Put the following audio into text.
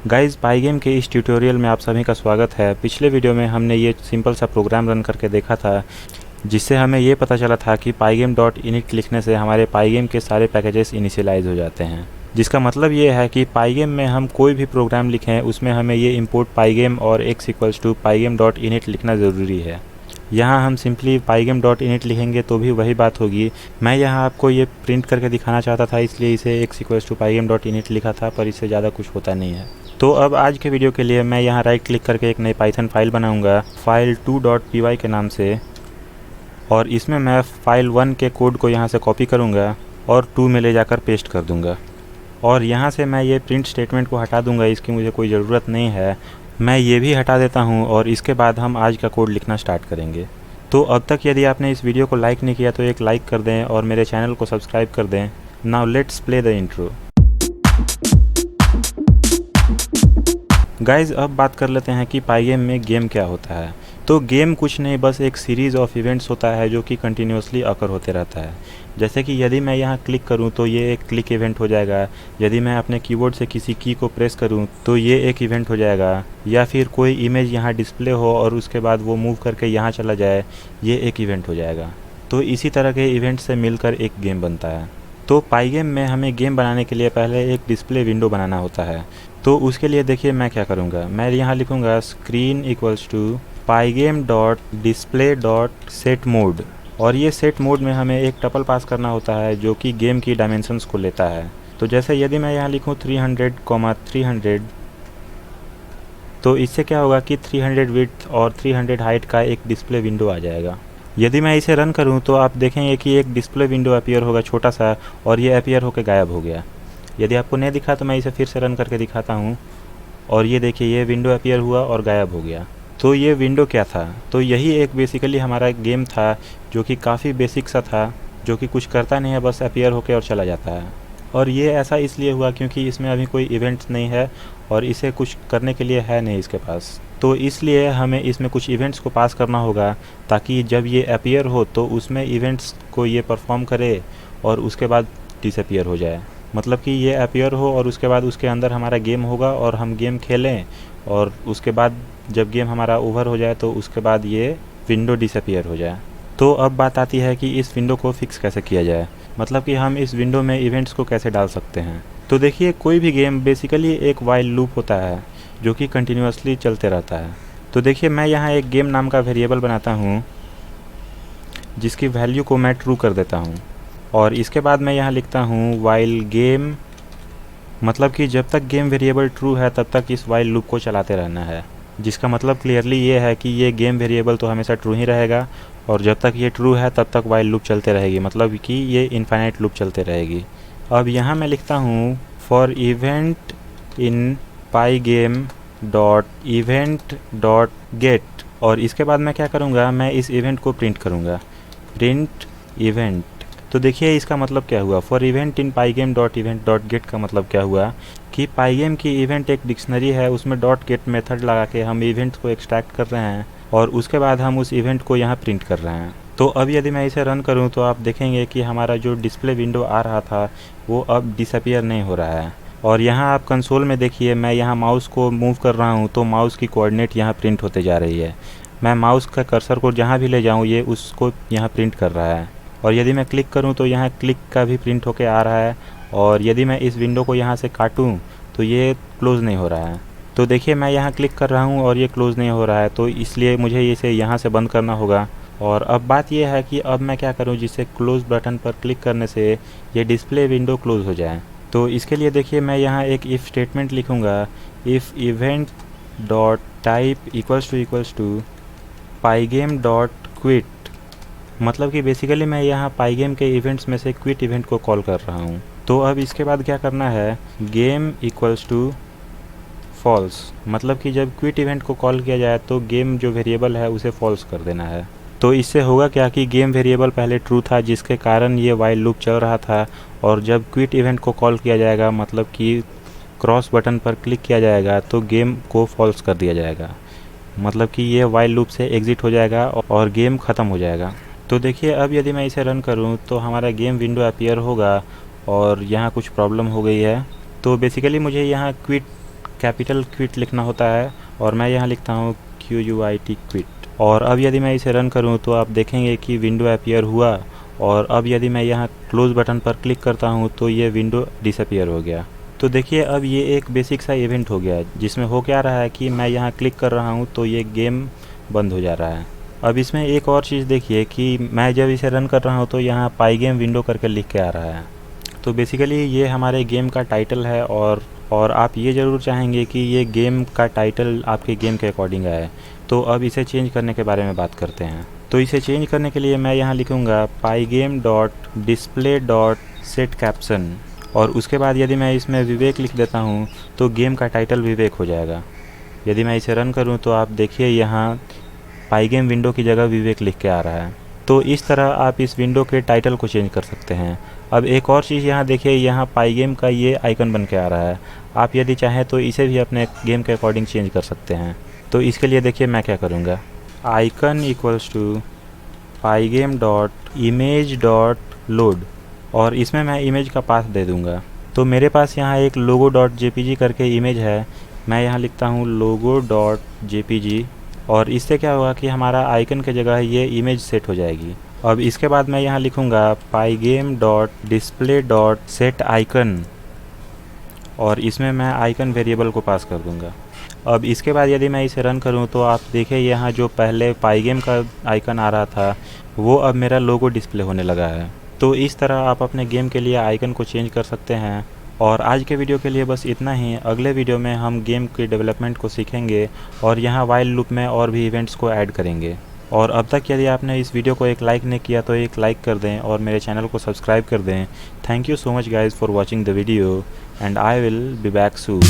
Guys पाईगेम के इस tutorial में आप सभी का स्वागत है। पिछले वीडियो में हमने ये सिंपल सा प्रोग्राम रन करके देखा था, जिससे हमें ये पता चला था कि pygame.init लिखने से हमारे पाईगेम के सारे पैकेजेस इनिशियलाइज हो जाते हैं। जिसका मतलब ये है कि पाईगेम में हम कोई भी प्रोग्राम लिखें उसमें हमें ये इंपोर्ट पाईगेम और x=pygame.init लिखना ज़रूरी है। यहाँ हम सिंपली pygame.init लिखेंगे तो भी वही बात होगी। मैं यहाँ आपको ये प्रिंट करके दिखाना चाहता था, इसलिए इसे x=pygame.init लिखा था, पर इससे ज़्यादा कुछ होता नहीं है। तो अब आज के वीडियो के लिए मैं यहाँ राइट क्लिक करके एक नई पाइथन फाइल बनाऊँगा फाइल 2.py के नाम से, और इसमें मैं फाइल 1 के कोड को यहाँ से कॉपी करूँगा और 2 में ले जाकर पेस्ट कर दूँगा। और यहाँ से मैं ये प्रिंट स्टेटमेंट को हटा दूँगा, इसकी मुझे कोई ज़रूरत नहीं है। मैं ये भी हटा देता हूँ और इसके बाद हम आज का कोड लिखना स्टार्ट करेंगे। तो अब तक यदि आपने इस वीडियो को लाइक नहीं किया तो एक लाइक कर दें और मेरे चैनल को सब्सक्राइब कर दें। Now let's play the intro. Guys अब बात कर लेते हैं कि पाईगेम में गेम क्या होता है। तो गेम कुछ नहीं, बस एक सीरीज़ ऑफ इवेंट्स होता है जो कि कंटिन्यूसली अकर होते रहता है। जैसे कि यदि मैं यहाँ क्लिक करूँ तो ये एक क्लिक इवेंट हो जाएगा, यदि मैं अपने कीबोर्ड से किसी की को प्रेस करूँ तो ये एक इवेंट हो जाएगा, या फिर कोई इमेज यहाँ डिस्प्ले हो और उसके बाद वो मूव करके यहाँ चला जाए, ये एक इवेंट हो जाएगा। तो इसी तरह के इवेंट से मिलकर एक गेम बनता है। तो पाईगेम में हमें गेम बनाने के लिए पहले एक डिस्प्ले विंडो बनाना होता है। तो उसके लिए देखिए मैं क्या करूँगा, मैं यहाँ लिखूँगा screen = pygame.display.setMode, और ये सेट मोड में हमें एक टपल पास करना होता है जो कि गेम की डायमेंशंस को लेता है। तो जैसे यदि मैं यहाँ लिखूँ 300,300, तो इससे क्या होगा कि 300 विड्थ और 300 हाइट का एक डिस्प्ले विंडो आ जाएगा। यदि मैं इसे रन करूं तो आप देखेंगे कि एक डिस्प्ले विंडो अपीयर होगा छोटा सा, और ये अपीयर होकर गायब हो गया। यदि आपको नहीं दिखा तो मैं इसे फिर से रन करके दिखाता हूं, और ये देखिए ये विंडो अपीयर हुआ और गायब हो गया। तो ये विंडो क्या था? तो यही एक बेसिकली हमारा गेम था जो कि काफ़ी बेसिक सा था, जो कि कुछ करता नहीं है, बस अपीयर होकर और चला जाता है। और ये ऐसा इसलिए हुआ क्योंकि इसमें अभी कोई इवेंट्स नहीं है और इसे कुछ करने के लिए है नहीं इसके पास। तो इसलिए हमें इसमें कुछ इवेंट्स को पास करना होगा ताकि जब ये अपीयर हो तो उसमें इवेंट्स को ये परफॉर्म करे और उसके बाद डिसअपीयर हो जाए। मतलब कि ये अपीयर हो और उसके बाद उसके अंदर हमारा गेम होगा और हम गेम खेलें, और उसके बाद जब गेम हमारा ओवर हो जाए तो उसके बाद ये विंडो डिसअपीयर हो जाए। तो अब बात आती है कि इस विंडो को फिक्स कैसे किया जाए, मतलब कि हम इस विंडो में इवेंट्स को कैसे डाल सकते हैं। तो देखिए कोई भी गेम बेसिकली एक वाइल लूप होता है जो कि कंटिन्यूसली चलते रहता है। तो देखिए मैं यहाँ एक गेम नाम का वेरिएबल बनाता हूँ जिसकी वैल्यू को मैं ट्रू कर देता हूँ, और इसके बाद मैं यहाँ लिखता हूँ वाइल गेम, मतलब कि जब तक गेम वेरिएबल ट्रू है तब तक इस वाइल लूप को चलाते रहना है। जिसका मतलब क्लियरली ये है कि ये गेम वेरिएबल तो हमेशा ट्रू ही रहेगा, और जब तक ये ट्रू है तब तक वाइल लूप चलते रहेगी, मतलब कि ये इनफाइनाइट लूप चलते रहेगी। अब यहाँ मैं लिखता हूँ फॉर इवेंट इन pygame.event.get, और इसके बाद मैं क्या करूँगा, मैं इस इवेंट को प्रिंट करूँगा, प्रिंट इवेंट। तो देखिए इसका मतलब क्या हुआ, फॉर इवेंट इन pygame.event.get का मतलब क्या हुआ कि पाईगेम की इवेंट एक डिक्शनरी है, उसमें .get मेथड लगा के हम इवेंट्स को एक्सट्रैक्ट कर रहे हैं और उसके बाद हम उस इवेंट को यहाँ प्रिंट कर रहे हैं। तो अब यदि मैं इसे रन करूँ तो आप देखेंगे कि हमारा जो डिस्प्ले विंडो आ रहा था वो अब डिसअपीयर नहीं हो रहा है। और यहाँ आप कंसोल में देखिए मैं यहाँ माउस को मूव कर रहा हूँ तो माउस की कोऑर्डिनेट यहाँ प्रिंट होते जा रही है। मैं माउस का कर्सर को जहाँ भी ले जाऊँ ये उसको यहाँ प्रिंट कर रहा है। और यदि मैं क्लिक करूँ तो यहाँ क्लिक का भी प्रिंट होके आ रहा है, और यदि मैं इस विंडो को यहाँ से काटूँ तो ये क्लोज़ नहीं हो रहा है। तो देखिए मैं यहाँ क्लिक कर रहा हूँ और ये क्लोज़ नहीं हो रहा है, तो इसलिए मुझे इसे यहाँ से बंद करना होगा। और अब बात यह है कि अब मैं क्या करूँ जिससे क्लोज़ बटन पर क्लिक करने से ये डिस्प्ले विंडो क्लोज़ हो जाए। तो इसके लिए देखिए मैं यहाँ एक इफ़ स्टेटमेंट लिखूँगा, if event dot type == pygame.quit, मतलब कि बेसिकली मैं यहाँ पाईगेम के इवेंट्स में से क्विट इवेंट को कॉल कर रहा हूँ। तो अब इसके बाद क्या करना है, गेम = फॉल्स, मतलब कि जब क्विट इवेंट को कॉल किया जाए तो गेम जो वेरिएबल है उसे फॉल्स कर देना है। तो इससे होगा क्या कि गेम वेरिएबल पहले ट्रू था जिसके कारण ये वाइल लूप चल रहा था, और जब क्विट इवेंट को कॉल किया जाएगा, मतलब कि क्रॉस बटन पर क्लिक किया जाएगा, तो गेम को फॉल्स कर दिया जाएगा, मतलब कि ये वाइल लूप से एग्ज़िट हो जाएगा और गेम ख़त्म हो जाएगा। तो देखिए अब यदि मैं इसे रन करूं तो हमारा गेम विंडो अपीयर होगा और यहाँ कुछ प्रॉब्लम हो गई है। तो बेसिकली मुझे यहाँ क्विट कैपिटल क्विट लिखना होता है और मैं यहाँ लिखता हूँ QUIT क्विट। और अब यदि मैं इसे रन करूँ तो आप देखेंगे कि विंडो अपीयर हुआ और अब यदि मैं यहाँ क्लोज़ बटन पर क्लिक करता हूँ तो ये विंडो डिसअपीयर हो गया। तो देखिए अब ये एक बेसिक सा इवेंट हो गया जिसमें हो क्या रहा है कि मैं यहाँ क्लिक कर रहा हूँ तो ये गेम बंद हो जा रहा है। अब इसमें एक और चीज़ देखिए कि मैं जब इसे रन कर रहा हूँ तो यहाँ पाई गेम विंडो करके लिख के आ रहा है। तो बेसिकली ये हमारे गेम का टाइटल है और आप ये ज़रूर चाहेंगे कि ये गेम का टाइटल आपके गेम के अकॉर्डिंग आए। तो अब इसे चेंज करने के बारे में बात करते हैं। तो इसे चेंज करने के लिए मैं यहाँ लिखूँगा pygame.display.setCaption और उसके बाद यदि मैं इसमें विवेक लिख देता हूँ तो गेम का टाइटल विवेक हो जाएगा। यदि मैं इसे रन करूँ तो आप देखिए यहाँ पाईगेम विंडो की जगह विवेक लिख के आ रहा है। तो इस तरह आप इस विंडो के टाइटल को चेंज कर सकते हैं। अब एक और चीज़ यहाँ देखिए, यहाँ पाईगेम का ये आइकन बन के आ रहा है। आप यदि चाहें तो इसे भी अपने गेम के अकॉर्डिंग चेंज कर सकते हैं। तो इसके लिए देखिए मैं क्या करूँगा, आइकन इक्वल्स टू pygame.image.load और इसमें मैं इमेज का पाथ दे दूँगा। तो मेरे पास यहाँ एक logo.jpg करके इमेज है, मैं यहाँ लिखता हूँ logo.jpg और इससे क्या होगा कि हमारा आइकन के जगह ये इमेज सेट हो जाएगी। अब इसके बाद मैं यहाँ लिखूँगा pygame.display.setIcon और इसमें मैं आइकन वेरिएबल को पास कर दूँगा। अब इसके बाद यदि मैं इसे रन करूँ तो आप देखिए यहाँ जो पहले पाईगेम का आइकन आ रहा था वो अब मेरा लोगो डिस्प्ले होने लगा है। तो इस तरह आप अपने गेम के लिए आइकन को चेंज कर सकते हैं। और आज के वीडियो के लिए बस इतना ही। अगले वीडियो में हम गेम के डेवलपमेंट को सीखेंगे और यहाँ वाइल लूप में और भी इवेंट्स को ऐड करेंगे। और अब तक यदि आपने इस वीडियो को एक लाइक नहीं किया तो एक लाइक कर दें और मेरे चैनल को सब्सक्राइब कर दें। Thank you so much guys for watching the video and I will be back soon.